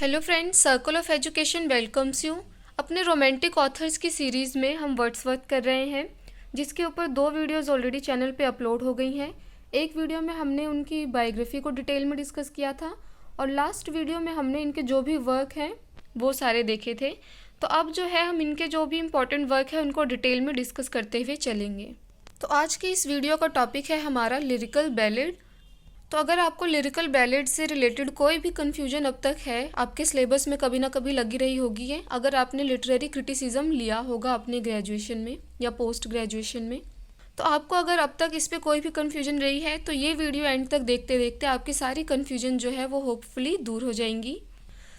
Hello friends, circle of education welcomes you. अपने romantic authors की series में हम वर्ड्सवर्थ कर रहे हैं, जिसके ऊपर 2 वीडियोस ऑलरेडी चैनल पे अपलोड हो गई हैं। एक वीडियो में हमने उनकी बायोग्राफी को डिटेल में डिस्कस किया था और लास्ट वीडियो में हमने इनके जो भी वर्क हैं वो सारे देखे थे। तो अब जो है हम इनके जो भी इम्पोर्टेंट वर्क है उनको डिटेल में डिस्कस करते हुए चलेंगे। तो आज की इस वीडियो का टॉपिक है हमारा लिरिकल बैलेड। तो अगर आपको लिरिकल बैलेड से रिलेटेड कोई भी कन्फ्यूजन अब तक है, आपके सिलेबस में कभी ना कभी लगी रही होगी है, अगर आपने लिटरेरी क्रिटिसिज्म लिया होगा अपने ग्रेजुएशन में या पोस्ट ग्रेजुएशन में, तो आपको अगर अब तक इस पर कोई भी कन्फ्यूजन रही है तो ये वीडियो एंड तक देखते देखते आपकी सारी कन्फ्यूजन जो है वो होपफुली दूर हो जाएंगी।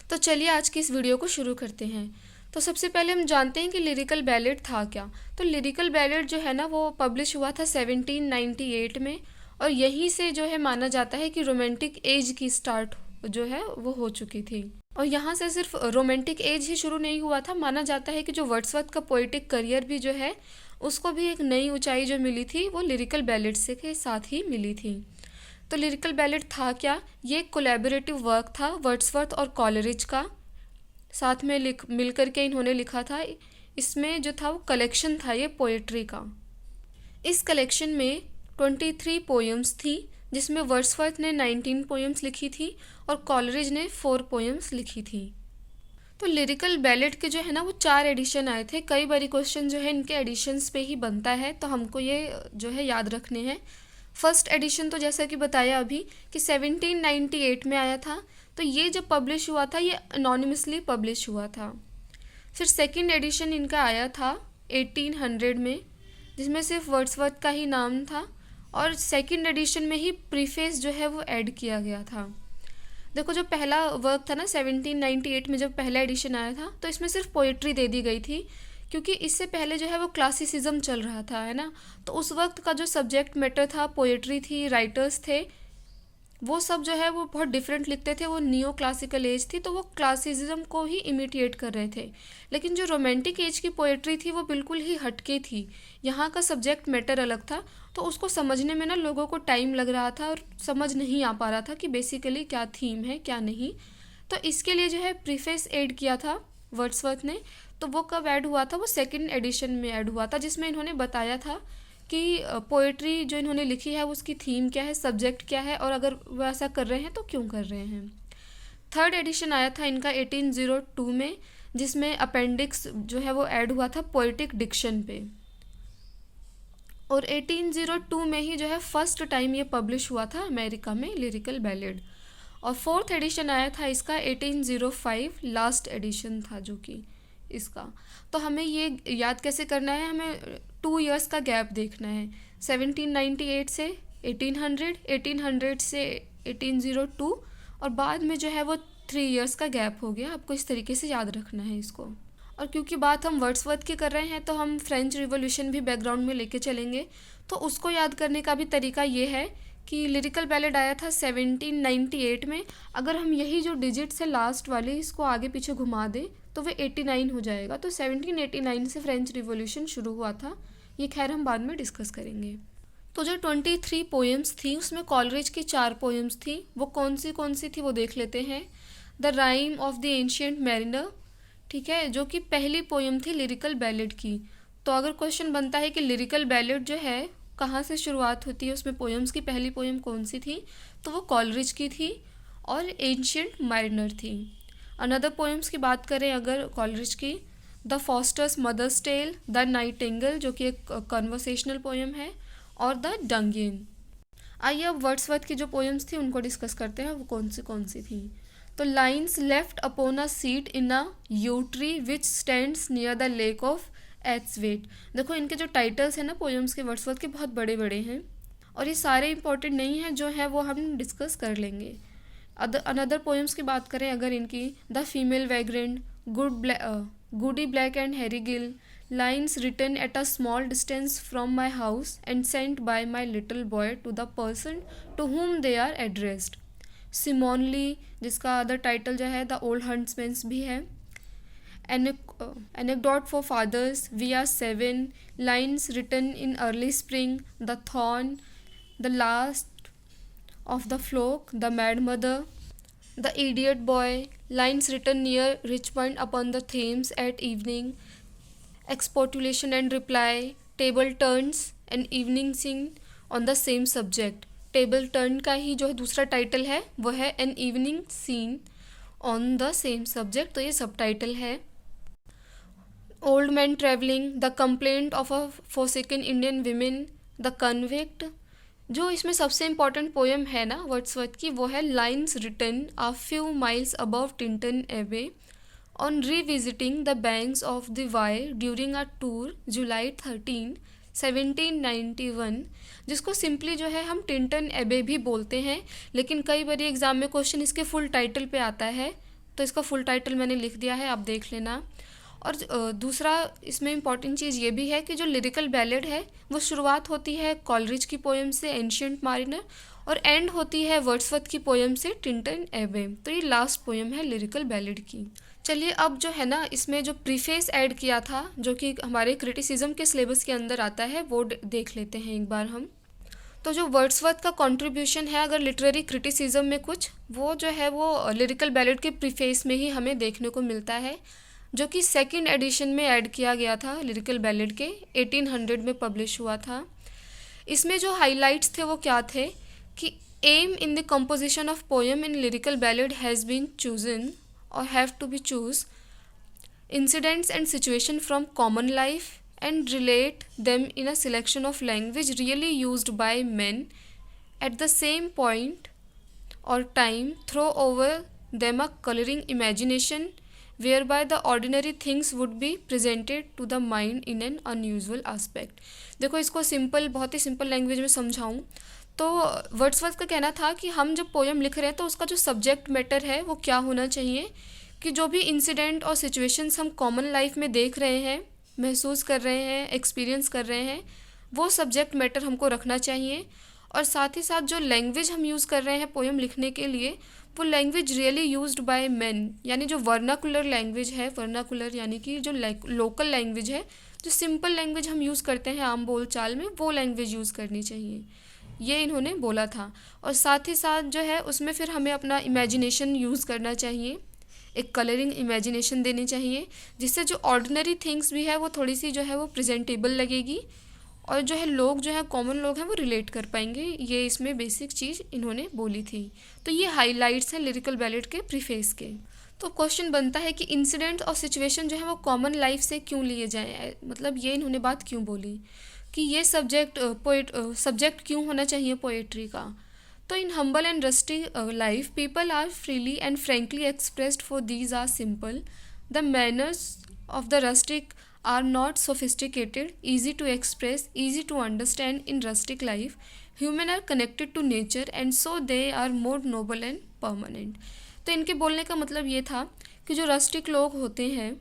तो चलिए आज की इस वीडियो को शुरू करते हैं। तो सबसे पहले हम जानते हैं कि लिरिकल बैलेड था क्या। तो लिरिकल बैलेड जो है ना वो पब्लिश हुआ था 1798 में, और यहीं से जो है माना जाता है कि रोमांटिक एज की स्टार्ट जो है वो हो चुकी थी। और यहाँ से सिर्फ रोमांटिक एज ही शुरू नहीं हुआ था, माना जाता है कि जो वर्ड्सवर्थ का पोइटिक करियर भी जो है उसको भी एक नई ऊंचाई जो मिली थी वो लिरिकल बैलेड से के साथ ही मिली थी। तो लिरिकल बैलेड था क्या? ये एक कोलैबोरेटिव वर्क था वर्ड्सवर्थ और कॉलरिज का, साथ में मिल करके इन्होंने लिखा था। इसमें जो था वो कलेक्शन था ये पोएट्री का। इस कलेक्शन में 23 पोएम्स थी, जिसमें वर्ड्सवर्थ ने 19 पोएम्स लिखी थी और कॉलरिज ने 4 पोएम्स लिखी थी। तो लिरिकल बैलेड के जो है ना वो 4 एडिशन आए थे। कई बारी क्वेश्चन जो है इनके एडिशंस पे ही बनता है, तो हमको ये जो है याद रखने हैं। फर्स्ट एडिशन तो जैसा कि बताया अभी कि 1798 में आया था, तो ये जब पब्लिश हुआ था ये अनोनिमसली पब्लिश हुआ था। फिर सेकंड एडिशन इनका आया था 1800 में, जिसमें सिर्फ वर्ड्सवर्थ का ही नाम था, और सेकंड एडिशन में ही प्रीफेस जो है वो ऐड किया गया था। देखो जो पहला वर्क था ना 1798 में जब पहला एडिशन आया था, तो इसमें सिर्फ पोएट्री दे दी गई थी, क्योंकि इससे पहले जो है वो क्लासिसिज्म चल रहा था, है ना। तो उस वक्त का जो सब्जेक्ट मैटर था पोएट्री थी, राइटर्स थे, वो सब जो है वो बहुत डिफरेंट लिखते थे। वो नियो क्लासिकल एज थी, तो वो क्लासिसिज्म को ही इमिटिएट कर रहे थे। लेकिन जो रोमांटिक एज की पोएट्री थी वो बिल्कुल ही हटके थी, यहाँ का सब्जेक्ट मैटर अलग था। तो उसको समझने में ना लोगों को टाइम लग रहा था और समझ नहीं आ पा रहा था कि बेसिकली क्या थीम है क्या नहीं। तो इसके लिए जो है प्रीफेस ऐड किया था वर्ड्सवर्थ ने। तो वो कब ऐड हुआ था? वो सेकंड एडिशन में ऐड हुआ था, जिसमें इन्होंने बताया था कि पोएट्री जो इन्होंने लिखी है उसकी थीम क्या है, सब्जेक्ट क्या है, और अगर वो ऐसा कर रहे हैं तो क्यों कर रहे हैं। थर्ड एडिशन आया था इनका 1802 में, जिसमें अपेंडिक्स जो है वो ऐड हुआ था पोएटिक डिक्शन पे, और 1802 में ही जो है फर्स्ट टाइम ये पब्लिश हुआ था अमेरिका में लिरिकल बैलेड। और फोर्थ एडिशन आया था इसका 1805, लास्ट एडिशन था जो कि इसका। तो हमें ये याद कैसे करना है, हमें 2 इयर्स का गैप देखना है, 1798 से 1800, 1800 से 1802, और बाद में जो है वो 3 इयर्स का गैप हो गया। आपको इस तरीके से याद रखना है इसको। और क्योंकि बात हम वर्ड्सवर्थ की कर रहे हैं तो हम फ्रेंच रिवॉल्यूशन भी बैकग्राउंड में लेके चलेंगे, तो उसको याद करने का भी तरीका ये है कि लिरिकल बैलेड आया था 1798 में। अगर हम यही जो डिजिट्स है लास्ट वाले इसको आगे पीछे घुमा दें तो वो 89 हो जाएगा। तो 1789 से फ्रेंच रिवॉल्यूशन शुरू हुआ था, ये खैर हम बाद में डिस्कस करेंगे। तो जो 23 पोएम्स थी उसमें कॉलरिज की 4 पोएम्स थी। वो कौन सी थी वो देख लेते हैं। The rhyme of the ancient mariner, ठीक है, जो कि पहली पोएम थी लिरिकल बैलेड की। तो अगर क्वेश्चन बनता है कि लिरिकल बैलेड जो है कहाँ से शुरुआत होती है, उसमें पोएम्स की पहली पोएम कौन सी थी, तो वो कॉलरिज की थी और एंशिएंट मैरिनर थी। अनदर पोएम्स की बात करें अगर कॉलरिज की, the fosters mothers tale, the nightingale जो कि एक कन्वर्सेशनल पोएम है, और द डंगियन। आइए अब वर्ड्सवर्थ की जो पोएम्स थी उनको डिस्कस करते हैं, वो कौन सी थी। तो lines left upon a seat in a yew tree which stands near the lake of Esthwaite. देखो इनके जो टाइटल्स हैं ना पोएम्स के वर्ड्सवर्थ के बहुत बड़े बड़े हैं, और ये सारे इंपॉर्टेंट नहीं हैं, जो है वो हम डिस्कस कर लेंगे। अनदर पोएम्स की बात करें अगर इनकी, the female vagrant, Goody Blake and Harry Gill, lines written at a small distance from my house and sent by my little boy to the person to whom they are addressed. सिमोनली जिसका other title जो है the old हंट्समैन्स भी है। Anecdote for fathers, we are 7, lines written in early spring, the thorn, the last of the flock, the mad mother, the idiot boy, Lines written near Richmond upon the Thames at evening, expostulation and reply, table turns, an evening scene on the same subject. Table turn का ही जो दूसरा title है वो है an evening scene on the same subject, तो ये सब टाइटल है. Old man travelling, the complaint of a forsaken Indian women, the convict. जो इसमें सबसे इम्पॉर्टेंट पोएम है ना वर्ड्सवर्थ की, वो है lines written a few miles above Tintern Abbey on revisiting the banks of the Wye during a tour July 13, 1791. जिसको simply जो है हम टिंटन एबे भी बोलते हैं, लेकिन कई बार एग्ज़ाम में क्वेश्चन इसके फुल टाइटल पे आता है, तो इसका फुल टाइटल मैंने लिख दिया है, आप देख लेना. और दूसरा इसमें इम्पॉर्टेंट चीज़ ये भी है कि जो लिरिकल बैलेड है वो शुरुआत होती है कॉलरिज की पोएम से एंशियंट मारिनर, और एंड होती है वर्ड्सवर्थ की पोएम से टिंटन एबे. तो ये लास्ट पोएम है लिरिकल बैलेड की. चलिए अब जो है ना इसमें जो प्रीफेस ऐड किया था जो कि हमारे क्रिटिसिज्म के सिलेबस के अंदर आता है वो देख लेते हैं एक बार हम. तो जो वर्ड्सवर्थ का कंट्रीब्यूशन है अगर लिटरेरी क्रिटिसिज्म में कुछ, वो जो है वो लिरिकल बैलेड के प्रीफेस में ही हमें देखने को मिलता है, जो कि सेकंड एडिशन में ऐड किया गया था लिरिकल बैलेड के, 1800 में पब्लिश हुआ था. इसमें जो हाइलाइट्स थे वो क्या थे कि aim in the composition of poem in lyrical ballad has been chosen or have to be choose incidents and situation from common life and relate them in a selection of language really used by men at the same point or time, throw over them a coloring imagination whereby the ordinary things would be presented to the mind in an unusual aspect. देखो इसको simple, बहुत ही simple language में समझाऊँ तो Wordsworth का कहना था कि हम जब पोएम लिख रहे हैं तो उसका जो सब्जेक्ट मैटर है वो क्या होना चाहिए कि जो भी इंसिडेंट और सिचुएशंस हम कॉमन लाइफ में देख रहे हैं, महसूस कर रहे हैं, एक्सपीरियंस कर रहे हैं, वो सब्जेक्ट मैटर हमको रखना चाहिए. और साथ ही साथ जो लैंग्वेज हम यूज़ कर रहे हैं पोएम लिखने के लिए वो language really used by main, यानी जो वर्नाकुलर लैंग्वेज है, वर्नाकुलर यानी कि जो लोकल लैंग्वेज है, जो सिंपल लैंग्वेज हम यूज़ करते हैं आम बोल चाल में, वो लैंग्वेज यूज़ करनी चाहिए, ये इन्होंने बोला था. और साथ ही साथ जो है उसमें फिर हमें अपना इमेजिनेशन यूज़ करना चाहिए, एक कलरिंग इमेजिनेशन देनी चाहिए, जिससे जो ऑर्डिनरी थिंग्स भी है वो थोड़ी सी जो है वो प्रेजेंटेबल लगेगी और जो है लोग जो है कॉमन लोग हैं वो रिलेट कर पाएंगे. ये इसमें बेसिक चीज़ इन्होंने बोली थी. तो ये हाइलाइट्स हैं लिरिकल बैलेड के प्रीफेस के. तो क्वेश्चन बनता है कि इंसिडेंट और सिचुएशन जो है वो कॉमन लाइफ से क्यों लिए जाएँ, मतलब ये इन्होंने बात क्यों बोली कि ये सब्जेक्ट क्यों होना चाहिए पोएट्री का. तो in humble and rustic life people are freely and frankly expressed, for these are simple. The manners of the rustic are not sophisticated, easy to express, easy to understand. In rustic life human are connected to nature and so they are more noble and permanent. तो इनके बोलने का मतलब ये था कि जो rustic लोग होते हैं,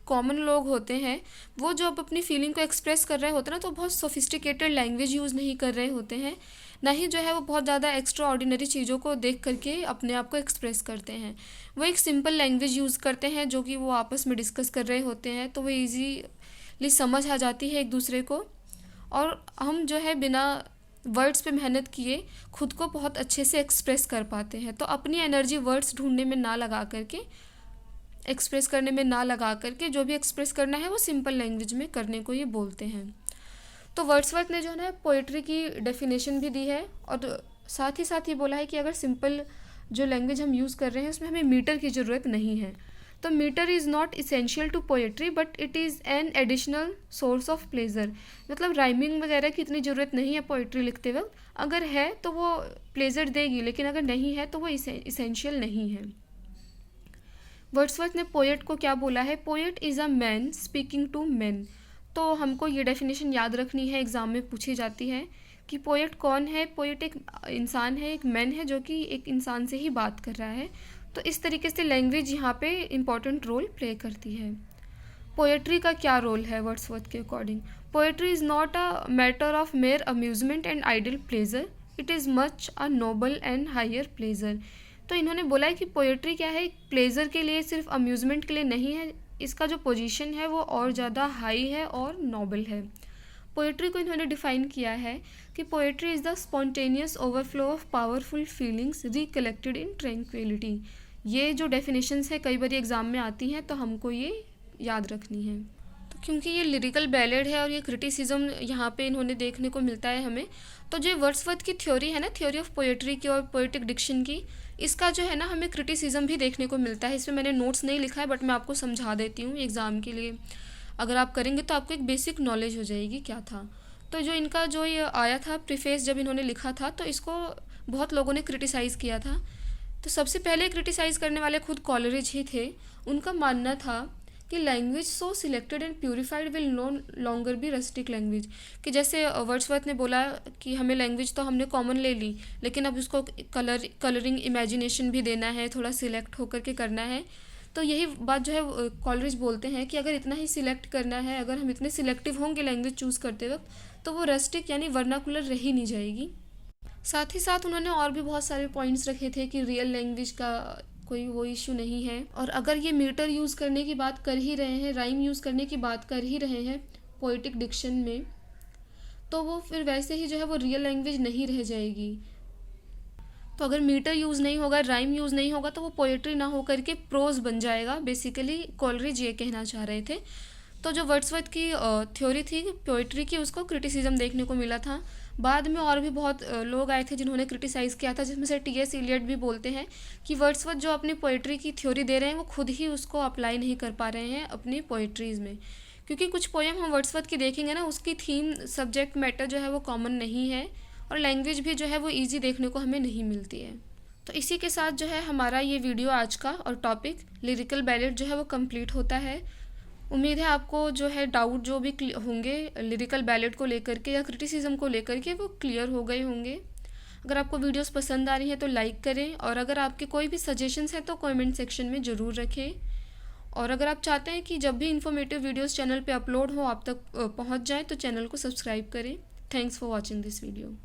कॉमन लोग होते हैं, वो जब अपनी फीलिंग को एक्सप्रेस कर रहे होते हैं ना तो बहुत सोफिस्टिकेटेड लैंग्वेज यूज़ नहीं कर रहे होते हैं, ना ही जो है वो बहुत ज़्यादा एक्स्ट्रा ऑर्डिनरी चीज़ों को देख करके अपने आप को एक्सप्रेस करते हैं. वो एक सिंपल लैंग्वेज यूज़ करते हैं जो कि वो आपस में डिस्कस कर रहे होते हैं, तो वो ईजीली समझ आ जाती है एक दूसरे को. और हम जो है बिना वर्ड्स पे मेहनत किए खुद को बहुत अच्छे से एक्सप्रेस कर पाते हैं. तो अपनी एनर्जी वर्ड्स ढूंढने में ना लगा करके, एक्सप्रेस करने में ना लगा करके, जो भी एक्सप्रेस करना है वो सिंपल लैंग्वेज में करने को ये बोलते हैं. तो वर्ड्सवर्थ ने जो है पोइट्री की डेफिनेशन भी दी है और साथ ही बोला है कि अगर सिंपल जो लैंग्वेज हम यूज़ कर रहे हैं उसमें हमें मीटर की ज़रूरत नहीं है. तो metre is not essential to poetry but it is an additional source of pleasure. मतलब राइमिंग वगैरह की इतनी ज़रूरत नहीं है पोएट्री लिखते वक्त, अगर है तो वो प्लेजर देगी, लेकिन अगर नहीं है तो वो इसेंशियल नहीं है. वर्ड्सवर्थ ने पोएट को क्या बोला है, poet is a man speaking to man. तो हमको ये डेफिनेशन याद रखनी है, एग्ज़ाम में पूछी जाती है कि पोएट कौन है. पोएट एक इंसान है, एक मैन है जो कि एक इंसान से ही बात कर रहा है. तो इस तरीके से लैंग्वेज यहाँ पे इम्पॉर्टेंट रोल प्ले करती है. पोएट्री का क्या रोल है वर्ड्सवर्थ के according, poetry is not a matter of mere amusement and idle pleasure, it is much a noble and higher pleasure. तो इन्होंने बोला है कि पोएट्री क्या है, एक प्लेजर के लिए, सिर्फ अम्यूज़मेंट के लिए नहीं है, इसका जो पोजीशन है वो और ज़्यादा हाई है और नोबल है. पोएट्री को इन्होंने डिफ़ाइन किया है कि poetry is the spontaneous overflow of powerful feelings recollected in tranquillity. ये जो डेफिनेशंस है कई बार एग्ज़ाम में आती हैं, तो हमको ये याद रखनी है। तो क्योंकि ये लिरिकल बैलेड है और ये क्रिटिसिज्म यहाँ पे इन्होंने देखने को मिलता है हमें, तो जो वर्ड्सवर्थ की थ्योरी है ना, थ्योरी ऑफ पोएट्री की और पोएटिक डिक्शन की, इसका जो है ना हमें क्रिटिसिज्म भी देखने को मिलता है। इसमें मैंने नोट्स नहीं लिखा है, बट मैं आपको समझा देती हूँ एग्ज़ाम के लिए। अगर आप करेंगे तो आपको एक बेसिक नॉलेज हो जाएगी क्या था। तो जो इनका जो ये आया था प्रीफेस, जब इन्होंने लिखा था तो इसको बहुत लोगों ने क्रिटिसाइज़ किया था। तो सबसे पहले क्रिटिसाइज़ करने वाले खुद कॉलरिज ही थे। उनका मानना था कि language so selected and purified will no longer be rustic language, कि जैसे वर्ड्सवर्थ ने बोला कि हमें लैंग्वेज तो हमने कॉमन ले ली, लेकिन अब उसको कलरिंग इमेजिनेशन भी देना है, थोड़ा सिलेक्ट होकर के करना है। तो यही बात जो है कॉलरिज बोलते हैं कि अगर इतना ही सिलेक्ट करना है, अगर हम इतने सिलेक्टिव होंगे लैंग्वेज चूज़ करते वक्त, तो वो रस्टिक यानी वर्नाकुलर रह ही नहीं जाएगी। साथ ही साथ उन्होंने और भी बहुत सारे पॉइंट्स रखे थे कि रियल लैंग्वेज का कोई वो इशू नहीं है, और अगर ये मीटर यूज़ करने की बात कर ही रहे हैं, राइम यूज़ करने की बात कर ही रहे हैं पोएटिक डिक्शन में, तो वो फिर वैसे ही जो है वो रियल लैंग्वेज नहीं रह जाएगी। तो अगर मीटर यूज़ नहीं होगा, राइम यूज़ नहीं होगा, तो वो पोएट्री ना होकर के प्रोज बन जाएगा। बेसिकली कॉलरिज ये कहना चाह रहे थे। तो जो वर्ड्सवर्थ की थ्योरी थी पोएट्री की, उसको क्रिटिसिज्म देखने को मिला था। बाद में और भी बहुत लोग आए थे जिन्होंने क्रिटिसाइज़ किया था, जिसमें से टी.एस. इलियट भी बोलते हैं कि वर्ड्सवर्थ जो अपनी पोएट्री की थ्योरी दे रहे हैं वो खुद ही उसको अप्लाई नहीं कर पा रहे हैं अपनी पोएट्रीज़ में। क्योंकि कुछ पोएम हम वर्ड्सवर्थ की देखेंगे ना, उसकी थीम, सब्जेक्ट मैटर जो है वो कॉमन नहीं है, और लैंग्वेज भी जो है वो ईजी देखने को हमें नहीं मिलती है। तो इसी के साथ जो है हमारा ये वीडियो आज का और टॉपिक लिरिकल बैलेड जो है वो कंप्लीट होता है। उम्मीद है आपको जो है डाउट जो भी होंगे लिरिकल बैलेड को लेकर के या क्रिटिसिज्म को लेकर के, वो क्लियर हो गए होंगे। अगर आपको वीडियोस पसंद आ रही हैं तो लाइक करें, और अगर आपके कोई भी सजेशंस हैं तो कमेंट सेक्शन में ज़रूर रखें। और अगर आप चाहते हैं कि जब भी इन्फॉर्मेटिव वीडियोस चैनल पे अपलोड हो आप तक पहुंच जाए, तो चैनल को सब्सक्राइब करें। Thanks for watching this video.